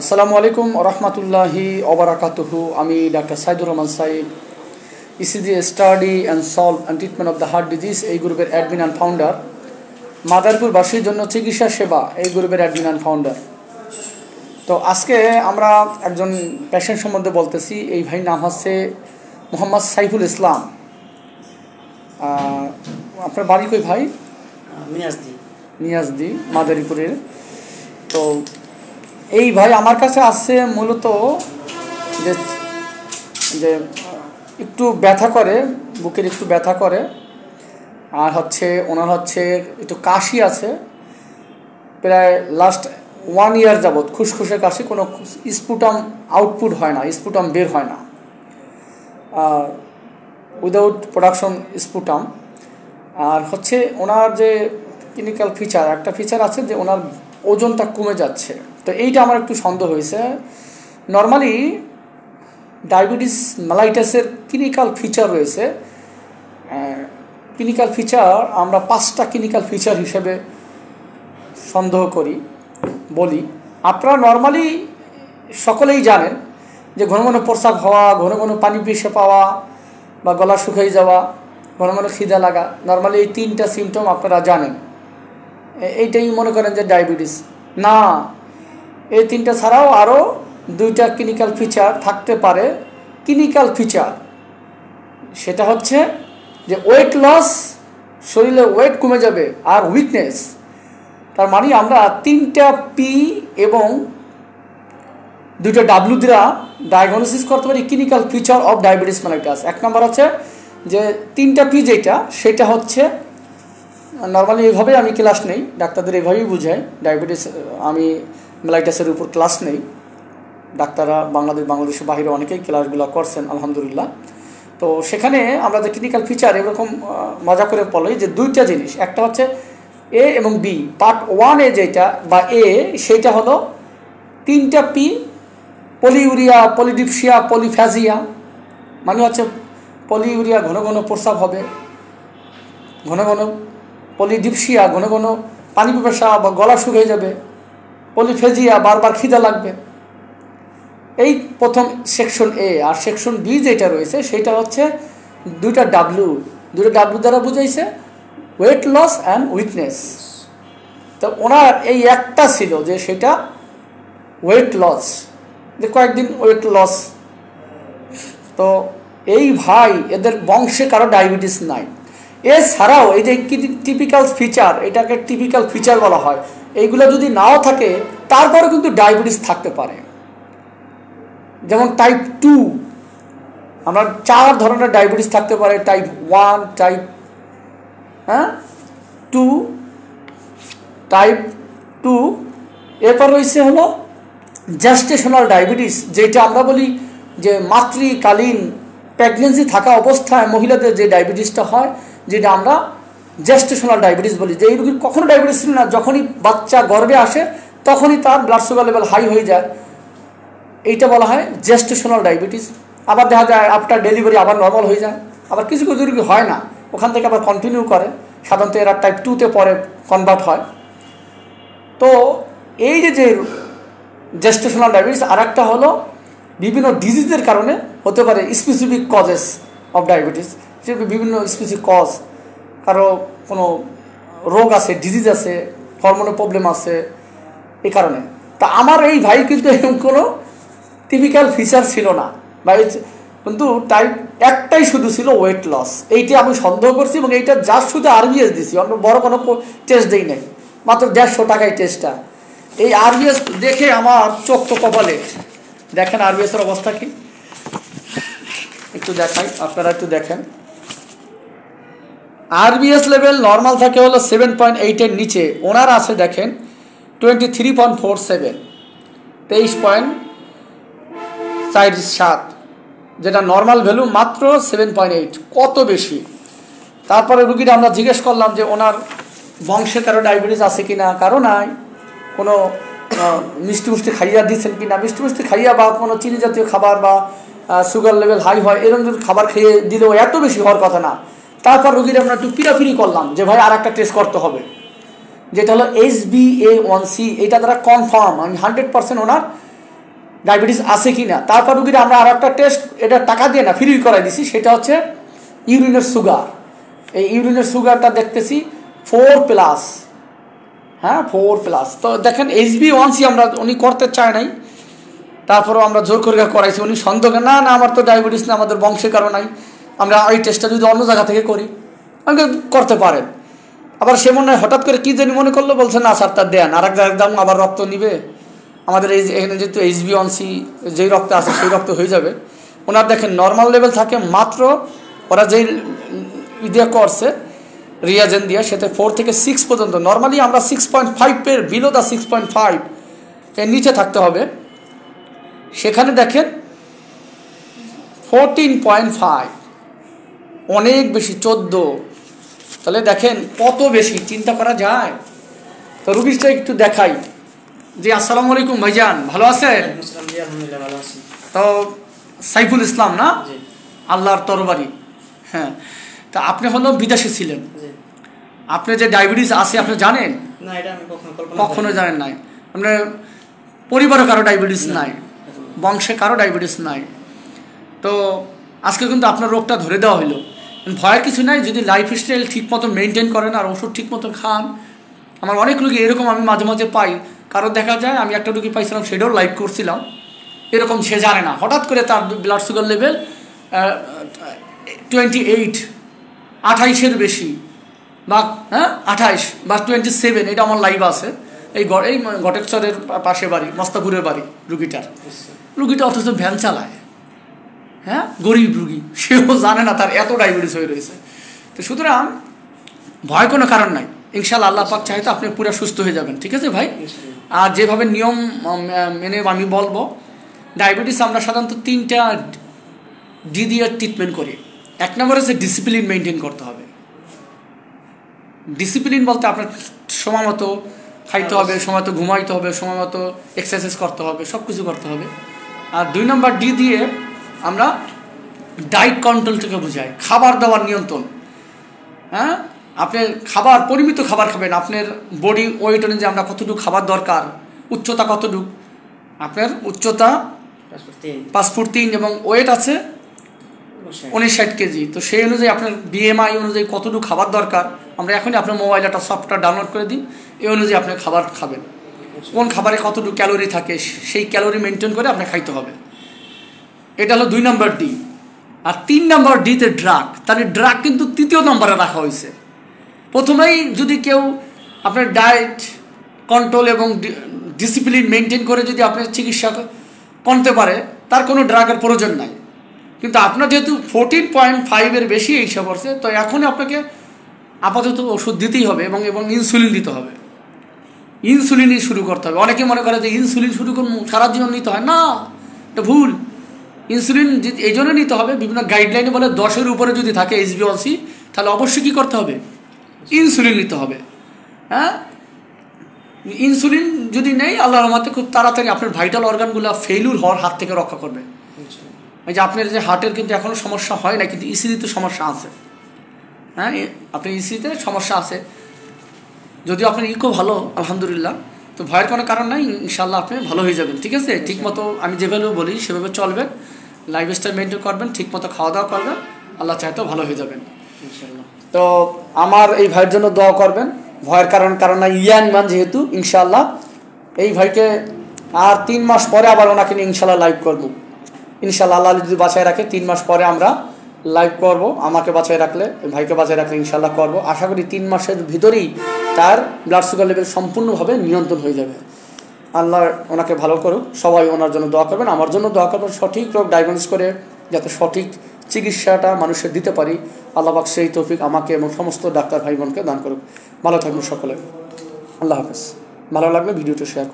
আসসালামু আলাইকুম রহমতুল্লাহি ওবারাকাতুহু। আমি doctor Saidur Rahman Sayeed, ECG study and solve and treatment of the heart disease এই গ্রুপের অ্যাডমিন অ্যান্ড ফাউন্ডার। মাদারপুরবাসীর জন্য চিকিৎসা সেবা এই গ্রুপের অ্যাডমিন অ্যান্ড ফাউন্ডার। তো আজকে আমরা একজন পেশেন্ট সম্বন্ধে বলতেছি। এই ভাই নাম হচ্ছে মোহাম্মদ সাইফুল ইসলাম। আপনার বাড়ি কই ভাই? নিয়াজদি, মাদারীপুরের। তো এই ভাই আমার কাছে আসছে মূলত যে একটু ব্যথা করে, বুকের একটু ব্যথা করে, আর ওনার একটু কাশি আছে। প্রায় লাস্ট 1 ইয়ার যাবৎ খুসখুসে কাশি, কোনো স্পুটাম আউটপুট হয় না, স্পুটাম বের হয় না, উইদাউট প্রোডাকশন স্পুটাম। আর ওনার যে ক্লিনিক্যাল ফিচার, একটা ফিচার আছে যে ওনার ওজনটা কমে যাচ্ছে। তো এইটা আমার একটু সন্দেহ হয়েছে। নর্মালি ডায়াবেটিস মেলাইটাসের ক্লিনিক্যাল ফিচার রয়েছে। ক্লিনিক্যাল ফিচার আমরা 5টা ক্লিনিক্যাল ফিচার হিসেবে সন্দেহ করি, বলি। আপনারা নর্মালি সকলেই জানেন যে ঘন ঘন প্রস্রাব হওয়া, ঘন ঘন পানি পিষে পাওয়া, বা গলা শুকিয়ে যাওয়া, ঘন ঘন খিদা লাগা, নর্মালি এই 3টা সিমটম আপনারা জানেন। এইটাই মনে করেন যে ডায়াবেটিস না। এই 3টা ছাড়াও আরও 2টা ক্লিনিক্যাল ফিচার থাকতে পারে। ক্লিনিক্যাল ফিচার সেটা হচ্ছে যে ওয়েট লস, শরীরে ওয়েট কমে যাবে, আর উইকনেস। তার মানে আমরা 3টা পি এবং 2টা ডাব্লিউ দ্বারা ডায়াগনোসিস করতে পারি clinical feature of diabetes mellitus. 1 নম্বর হচ্ছে যে 3টা পি, সেটা হচ্ছে নর্মালি এইভাবেই আমি ক্লাস নেই, ডাক্তারদের এইভাবেই বুঝাই। ডায়াবেটিস আমি মেলাইটাসের উপর ক্লাস নেই, ডাক্তাররা বাংলাদেশের বাইরে অনেকেই ক্লাসগুলো করছেন আলহামদুলিল্লাহ। তো সেখানে আমরা যে ক্লিনিক্যাল ফিচার এরকম মজা করে বলি যে 2টা জিনিস, একটা হচ্ছে এ এবং বি। পার্ট 1 যেটা বা এ, সেইটা হলো 3টা পি: পলিউরিয়া, পলিডিপসিয়া, পলিফ্যাজিয়া। মানে পলিউরিয়া, ঘন ঘন প্রস্রাব হবে, ঘন ঘন পলিডিপসিয়া, ঘন ঘন পানি পিপাসা বা গলা শুকিয়ে যাবে, পলিফেজিয়া, বারবার খিদা লাগবে। এই প্রথম সেকশন এ। আর সেকশন বি যেটা রয়েছে সেটা হচ্ছে 2টা ডাব্লিউ দ্বারা বুঝাইছে ওয়েট লস অ্যান্ড উইকনেস। তো ওনার এই একটা ছিল যে সেটা ওয়েট লস, যে কয়েকদিন ওয়েট লস। তো এই ভাই এদের বংশে কারো ডায়াবেটিস নাই। এছাড়াও এই যে টিপিক্যাল ফিচার, এটাকে টিপিক্যাল ফিচার বলা হয়, এইগুলো যদি নাও থাকে তারপরে কিন্তু ডায়াবেটিস থাকতে পারে। যেমন টাইপ 2, আমরা 4 ধরনের ডায়াবেটিস থাকতে পারে: টাইপ 1, টাইপ 2, টাইপ 2। এরপর রয়েছে হলো জেস্টেশনাল ডায়াবেটিস, যেটা আমরা বলি যে মাতৃকালীন প্রেগনেন্সি থাকা অবস্থায় মহিলাদের যে ডায়াবেটিসটা হয়, যেটা আমরা জেস্টেশনাল ডায়াবেটিস বলি। যে এই রোগীর কখনো ডায়াবেটিস ছিল না, যখনই বাচ্চা গর্ভে আসে তখনই তার ব্লাড সুগার লেভেল হাই হয়ে যায়, এইটা বলা হয় জেস্টেশনাল ডায়াবেটিস। আবার দেখা যায় আফটার ডেলিভারি আবার নর্মাল হয়ে যায়। আবার কিছু কিছু রোগী হয় না, ওখান থেকে আবার কন্টিনিউ করে, সাধারণত এরা টাইপ 2-তে পরে কনভার্ট হয়। তো এই যে জেস্টেশনাল ডায়াবেটিস, আর একটা হলো বিভিন্ন ডিজিজের কারণে হতে পারে, স্পেসিফিক কজেস অফ ডায়াবেটিস, যেগুলো বিভিন্ন স্পেসিফিক কজ, কারো কোনো রোগ আছে, ডিজিজ আছে, হরমোনের প্রবলেম আছে, এই কারণে। তা আমার এই ভাই কিন্তু এরকম কোনো টিপিক্যাল ফিচার ছিল না ভাই, কিন্তু টাইপ একটাই শুধু ছিল ওয়েট লস। এইটা আমি সন্দেহ করছি, এবং এইটা যার শুধু আরবিএস দিছি, অন্য বড় কোনো টেস্ট দেই নাই, মাত্র 150 টাকায় টেস্টটা। এই আরবিএস দেখে আমার চোখ তো কপালে। দেখেন আরবিএসের অবস্থা কি, একটু দেখাই, আপনারা একটু দেখেন। আরবিএস লেভেল নর্মাল থাকে হলো 7.8-এর নিচে, ওনার আছে দেখেন 23.47, 23.47, যেটা নর্মাল ভ্যালু মাত্র 7.8, কত বেশি। তারপরে রুগীরা আমরা জিজ্ঞেস করলাম যে ওনার বংশে কারো ডায়াবেটিস আছে কিনা, কারো নাই। কোনো মিষ্টি খাইয়া দিচ্ছেন কিনা, মিষ্টি খাইয়া বা কোনো চিনি জাতীয় খাবার বা সুগার লেভেল হাই হয় এরকম যদি খাবার খেয়ে দিলেও এত বেশি হওয়ার কথা না। তারপর রুগীরা আমরা একটু পিরাফিরি করলাম যে ভাই আর একটা টেস্ট করতে হবে, যেটা হলো HbA1c। এটা দ্বারা কনফার্ম আমি 100% ওনার ডায়াবেটিস আছে কি না। তারপর রুগীরা আমরা আর একটা টেস্ট, এটা টাকা দিয়ে না ফ্রি করাই দিছি, সেটা হচ্ছে ইউরিনের সুগার। এই ইউরিনের সুগারটা দেখতেছি 4+, হ্যাঁ 4+। তো দেখেন HbA1c আমরা উনি করতে চায় নাই, তারপরেও আমরা জোর করে করাইছি। উনি সন্দেহ না না আমার তো ডায়াবেটিস না, আমাদের বংশে কারো নাই, আমরা এই টেস্টটা যদি অন্য জায়গা থেকে করি আমাকে করতে পারেন। আবার সে মনে হয় হঠাৎ করে কী জানি মনে করলো, বলছে না স্যার তার দেন, আর একদম আবার রক্ত নিবে আমাদের এই এখানে যেহেতু HbA1c যেই রক্ত আছে সেই রক্ত হয়ে যাবে। ওনার দেখেন নর্মাল লেভেল থাকে মাত্র, ওরা যেই দিয়ে করছে রিয়াজেন দিয়ে সেটা 4 থেকে 6 পর্যন্ত। নর্মালি আমরা 6.5 এর বিলো দা 6.5 এর নিচে থাকতে হবে, সেখানে দেখেন 14.5, অনেক বেশি 14। তাহলে দেখেন কত বেশি, চিন্তা করা যায়। তো রুগীটা একটু দেখাই। জি আসসালামু আলাইকুম ভাইজান, ভালো আছেন? তো সাইফুল ইসলাম না, আল্লাহর তরবারি। হ্যাঁ, তা আপনি হলো বিদেশে ছিলেন, আপনি যে ডায়াবেটিস আছে আপনি জানেন? না, এটা আমি কখনো জানেন নাই। আপনার পরিবারে কারো ডায়াবেটিস নাই, বংশে কারো ডায়াবেটিস নাই। তো আজকে কিন্তু আপনার রোগটা ধরে দেওয়া হলো। ভয়ের কিছু নাই, যদি লাইফস্টাইল ঠিক মতো মেনটেন করেন আর ওষুধ ঠিক মতো খান। আমার অনেক রোগী এরকম আমি মাঝে মাঝে পাই, কারো দেখা যায়, আমি একটা রোগী পাইছিলাম সেটাও লাইভ করছিলাম, এরকম সে জানে না, হঠাৎ করে তার ব্লাড সুগার লেভেল 28 বেশি, বা 28 বা 27, এটা আমার লাইভ আছে। এই ঘটেশ্বরের পাশে বাড়ি, মস্তাপুরের বাড়ি রুগীটা অথচ ভ্যান চালায়, হ্যাঁ গরিব রুগী, সেও জানে না তার এত ডায়াবেটিস হয়ে রয়েছে। তো সুতরাং ভয় কোনো কারণ নাই, ইনশাআল্লাহ আল্লাহ পাক চাইতে আপনি পুরো সুস্থ হয়ে যাবেন, ঠিক আছে ভাই? আর যেভাবে নিয়ম মেনে আমি বলবো, ডায়াবেটিস আমরা সাধারণত 3টা ডি দিয়ে ট্রিটমেন্ট করি। 1 নম্বর হচ্ছে ডিসিপ্লিন মেনটেন করতে হবে। ডিসিপ্লিন বলতে আপনার সময় মতো খাইতে হবে, সময় মতো ঘুমাইতে হবে, সময় মতো এক্সারসাইজ করতে হবে, সব কিছু করতে হবে। আর 2 নম্বর ডি দিয়ে আমরা ডায়েট কন্ট্রোল থেকে বোঝাই, খাবার দাবার নিয়ন্ত্রণ। হ্যাঁ, আপনার খাবার পরিমিত খাবার খাবেন, আপনার বডি ওয়েট অনুযায়ী আমরা কতটুকু খাবার দরকার, উচ্চতা কতটুকু, আপনার উচ্চতা 5 ফুট 3 এবং ওয়েট আছে 59 কেজি। তো সেই অনুযায়ী আপনার BMI অনুযায়ী কতটুকু খাবার দরকার, আমরা এখনই আপনার মোবাইলে একটা সফটওয়্যার ডাউনলোড করে দিন, এই অনুযায়ী আপনি খাবার খাবেন, কোন খাবারে কতটুকু ক্যালোরি থাকে সেই ক্যালোরি মেনটেন করে আপনি খাইতে হবে। এটা হলো 2 নম্বর ডি। আর 3 নম্বর ডিতে ড্রাগ, তাহলে ড্রাগ কিন্তু 3য় নম্বরে রাখা হয়েছে। প্রথমেই যদি কেউ আপনার ডায়েট কন্ট্রোল এবং ডিসিপ্লিন মেনটেন করে যদি আপনার চিকিৎসা করতে পারে, তার কোনো ড্রাগের প্রয়োজন নাই। কিন্তু আপনার যেহেতু 14.5 এর বেশি এইসব আছে, তো এখনই আপনাকে আপাতত ওষুধ দিতেই হবে এবং ইনসুলিন দিতে হবে। ইনসুলিনই শুরু করতে হবে। অনেকে মনে করে যে ইনসুলিন শুরু করুন সারা জীবন নিতে হয়, না, এটা ভুল। ইনসুলিন এই জন্য নিতে হবে, বিভিন্ন গাইডলাইনে বলে 10-এর উপরে যদি থাকে HbA1c, তাহলে অবশ্যই কী করতে হবে, ইনসুলিন নিতে হবে। হ্যাঁ, ইনসুলিন যদি নেই, আল্লাহর রহমতে খুব তাড়াতাড়ি আপনার ভাইটাল অর্গানগুলো ফেইলুর হওয়ার হাত থেকে রক্ষা করবে। এই যে আপনার যে হার্টের কিন্তু এখনও সমস্যা হয় না, কিন্তু ইসিজিতে সমস্যা আছে। হ্যাঁ, আপনার ইসিজিতে সমস্যা আছে, যদিও আপনার ইকো ভালো আলহামদুলিল্লাহ, তো ভয়ের কোনো কারণ নাই, ইনশাআল্লাহ আপনি ভালো হয়ে যাবেন, ঠিক আছে? ঠিক মতো আমি যেভাবে বলি সেভাবে চলবেন, লাইফস্টাইল মেনটেন করবেন, ঠিক মতো খাওয়া দাওয়া করবেন, আল্লাহ চাইতেও ভালো হয়ে যাবেন ইনশাআল্লাহ। তো আমার এই ভাইয়ের জন্য দোয়া করবেন, ভয়ের কারণ নাই, ইয়াং মান যেহেতু, ইনশাআল্লাহ এই ভাইকে আর 3 মাস পরে আবার ওনাকে নিয়ে ইনশাআল্লাহ লাইভ করবো, ইনশাআল্লাহ আল্লাহ যদি বাঁচায় রাখে 3 মাস পরে আমরা লাইভ করব। আমাকে বাঁচায় রাখলে, ভাইকে বাঁচায় রাখলে ইনশাআল্লাহ করব। আশা করি 3 মাসের ভিতরেই তার ব্লাড সুগার লেভেল সম্পূর্ণভাবে নিয়ন্ত্রণ হয়ে যাবে। আল্লাহ ওনাকে ভালো করুক, সবাই ওনার জন্য দোয়া করবেন, আমার জন্য দোয়া করবেন, সঠিক রোগ ডায়াগনোস করে যাতে সঠিক চিকিৎসাটা মানুষের দিতে পারি। আল্লাহ পাক সেই তৌফিক আমাকে এবং সমস্ত ডাক্তার ভাই বোনকে দান করুক। ভালো থাকবেন সকলে, আল্লাহ হাফেজ। ভালো লাগলে ভিডিওটা শেয়ার করুন।